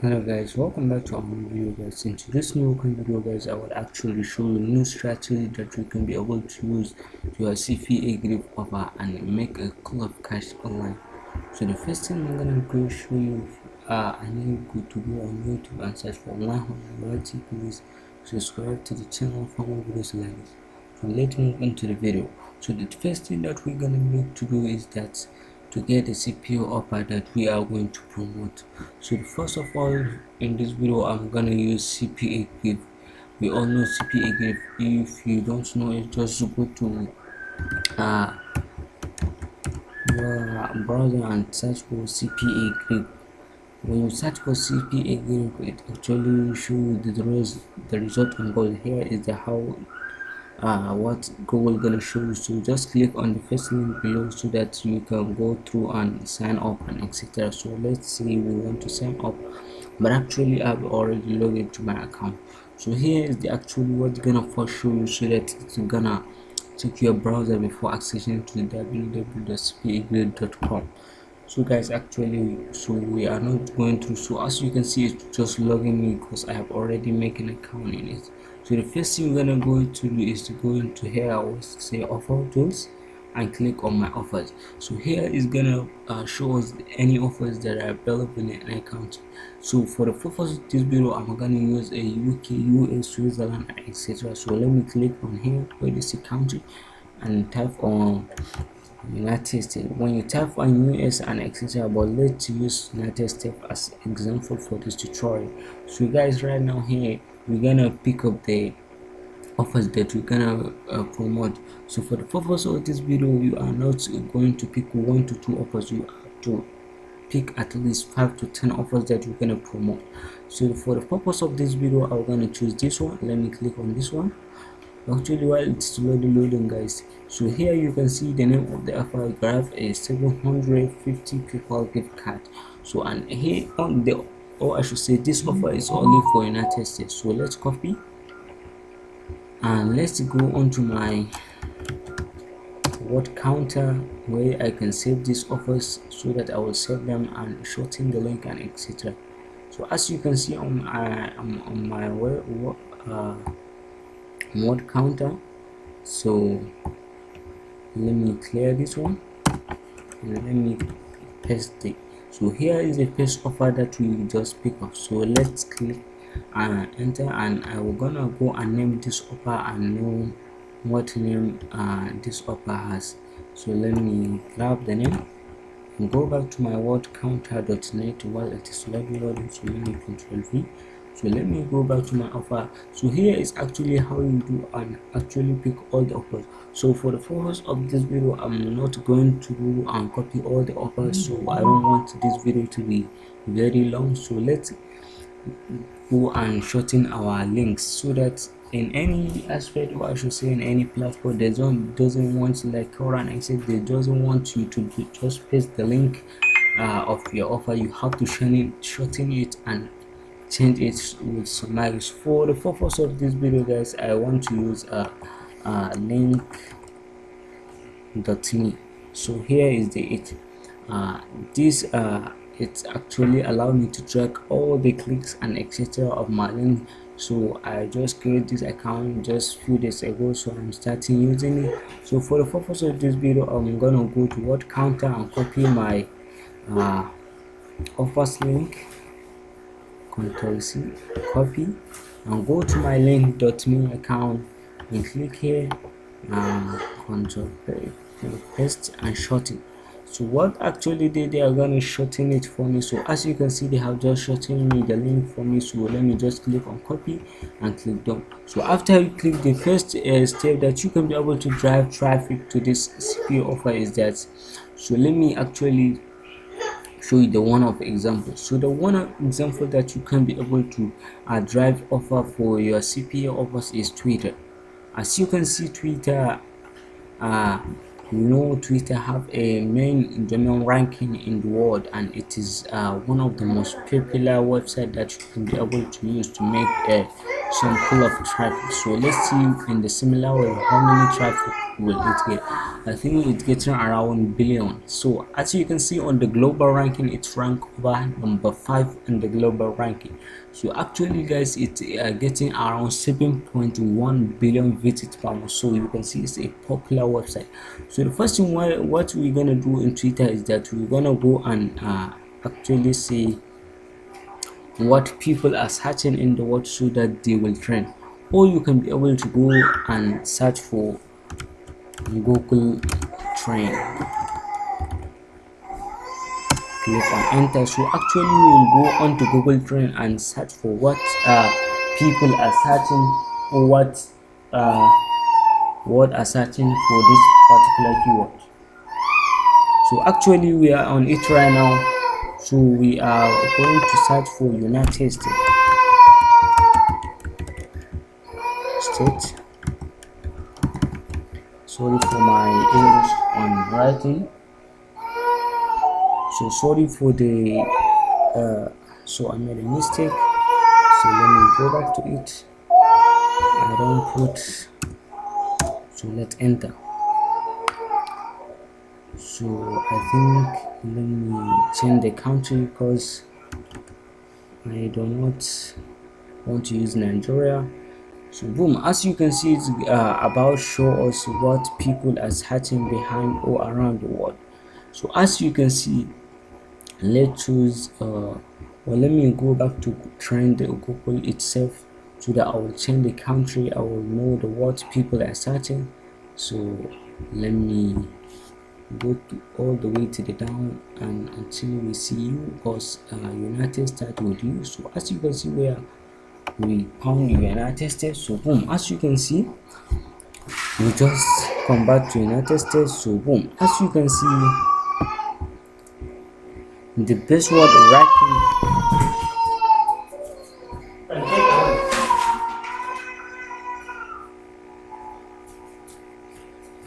Hello guys, welcome back to our new video guys. In this new video guys, I will actually show you a new strategy that you can be able to use your CPA grip offer and make a cool of cash online. So the first thing I'm gonna go show you, I need you to go on YouTube and search for 100 please subscribe to the channel for more videos like this. So let's move into the video. So the first thing that we're gonna need to do is that to get the CPA offer that we are going to promote. So first of all, in this video I'm gonna use CPA grip. We all know CPA grip. If you don't know it, just go to your browser and search for CPA grip. When you search for CPA grip, it actually show you the result on Google. Here is the how what Google gonna show you. So just click on the first link below so that you can go through and sign up and etc. So let's say we want to sign up, but actually I've already logged into my account. So here is the actually what's gonna first show you, so that it's gonna check your browser before accessing to www.cpagrid.com. So guys, actually, so we are not going through. So as you can see, it's just logging me because I have already made an account in it. So the first thing we're gonna go to do is to go into here, I will say offer tools, and click on my offers. So here is gonna show us any offers that are available in an account. So for the purpose of this video, I'm gonna use a UK, US, Switzerland, etc. So let me click on here where you see country and type on United States. When you type on US and etc., but let's use United States as example for this tutorial. So guys, right now here we're gonna pick up the offers that we're gonna promote. So for the purpose of this video, you are not going to pick 1 to 2 offers. You have to pick at least 5 to 10 offers that you're gonna promote. So for the purpose of this video, I'm gonna choose this one. Let me click on this one. Actually, while it's loading guys, so here you can see the name of the offer. Graph is 750 people gift card. So and here on the, or I should say, this offer is only for United States. So let's copy and let's go on to my word counter where I can save these offers, so that I will save them and shorten the link and etc. So as you can see on my word counter, so let me clear this one and let me paste it. So here is the paste offer that we just pick up. So let's click and enter, and I will gonna go and name this offer and know what name this offer has. So let me grab the name and go back to my word counter.net while it is loading. So let me control V. So let me go back to my offer. So here is actually how you do and actually pick all the offers. So for the purpose of this video, I'm not going to go and copy all the offers, so I don't want this video to be very long. So let's go and shorten our links, so that in any aspect, or I should say in any platform, they doesn't want, like Quran I said, they doesn't want you to just paste the link of your offer. You have to shorten it and change it with some marks. For the purpose of this video guys, I want to use link.me. so here is the this it's actually allow me to track all the clicks and etc of my link. So I just created this account just few days ago, so I'm starting using it. So for the purpose of this video, I'm gonna go to word counter and copy my offers link, Ctrl C, copy, and go to my link.me account and click here and Ctrl paste and shorten. So what actually they are going to shorten it for me. So as you can see, they have just shortened me the link for me. So let me just click on copy and click done. So after you click, the first step that you can be able to drive traffic to this CPA offer is that, so let me actually show you the one of example. So the one of example that you can be able to drive offer for your CPA offers is Twitter. As you can see, Twitter Twitter have a main domain ranking in the world, and it is one of the most popular website that you can be able to use to make some pool of traffic. So let's see in the similar way how many traffic will it get. I think it's getting around billion. So as you can see on the global ranking, it's ranked over number 5 in the global ranking. So actually guys, it's getting around 7.1 billion visits per month. So you can see it's a popular website. So the first thing what we're gonna do in Twitter is that we're gonna go and actually see what people are searching in the world so that they will trend. Or you can be able to go and search for Google Trend, click on enter. So actually we will go on to Google Trend and search for what people are searching, or what are searching for this particular keyword. So actually we are on it right now. So we are going to search for United States. Sorry for my English on writing. So sorry for the so I made a mistake. So let me go back to it. I don't put, so let's enter. So I think let me change the country because I do not want to use Nigeria. So boom, as you can see, it's about show us what people are searching behind or around the world. So as you can see, let's choose well, let me go back to trend Google itself so that I will change the country. I will know the what people are searching. So let me go to all the way to the down and until we see you, because United States with you. So as you can see, where we found the United States. So boom, as you can see, we just come back to United States. So boom, as you can see, the best word ranking.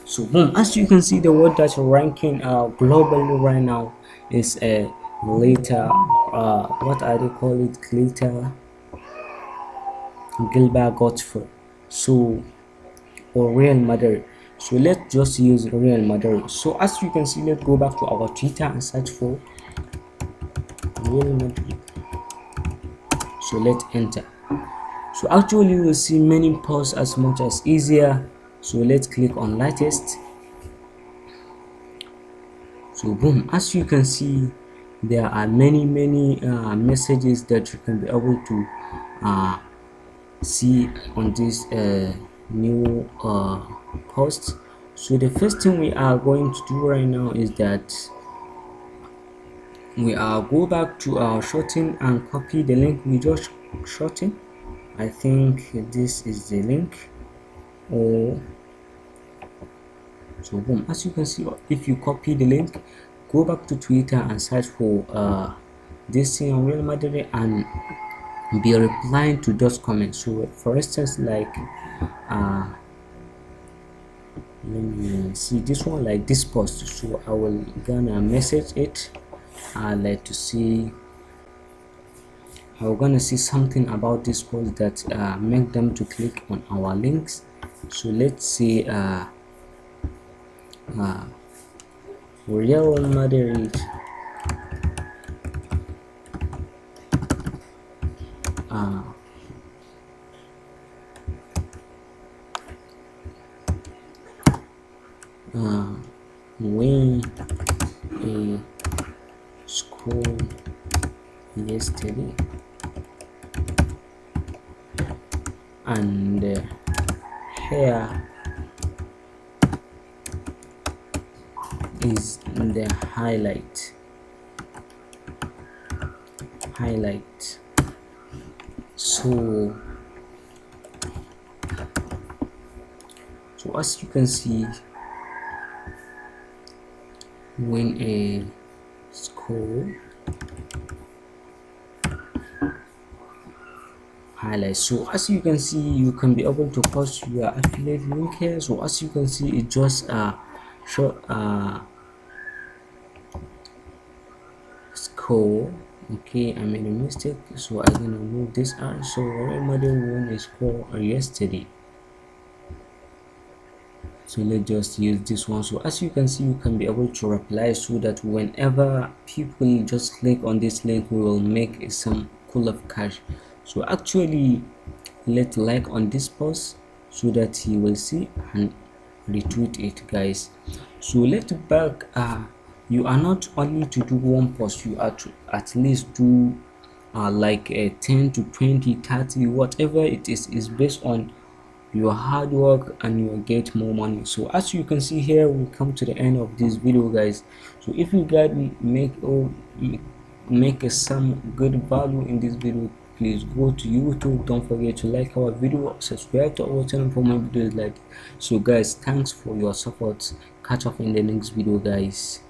So boom, as you can see, the word that's ranking globally right now is a later what are they call it, later Gilbert Godfrey. So, or Real Madrid. So let's just use Real Madrid. So as you can see, let's go back to our Twitter and search for Real Madrid. So let's enter. So actually you will see many posts as much as easier. So let's click on latest. So boom, as you can see, there are many messages that you can be able to see on this new post. So the first thing we are going to do right now is that we are go back to our shorten and copy the link we just shorten. I think this is the link. Or so boom, as you can see, if you copy the link, go back to Twitter and search for this thing on Real Madrid and be replying to those comments. So for instance, like let me see this one, like this post. So I will gonna message it. I like to see, I'm gonna see something about this post that make them to click on our links. So let's see Real Madrid win a score yesterday, and here is the highlight. So as you can see, when a score highlight. So as you can see, you can be able to post your affiliate link here. So as you can see, it just show score Okay, I made a mistake, so I'm gonna move this out. So Real Madrid won a score yesterday. So let's just use this one. So as you can see, you can be able to reply so that whenever people just click on this link, we will make some cool of cash. So actually, let's like on this post so that he will see and retweet it, guys. So let's back. You are not only to do one post, you are to at least do like 10 to 20, 30, whatever it is based on your hard work and you will get more money. So as you can see here, we come to the end of this video, guys. So if you guys make some good value in this video, please go to YouTube. Don't forget to like our video, subscribe to our channel for more videos like this. So guys, thanks for your support. Catch up in the next video, guys.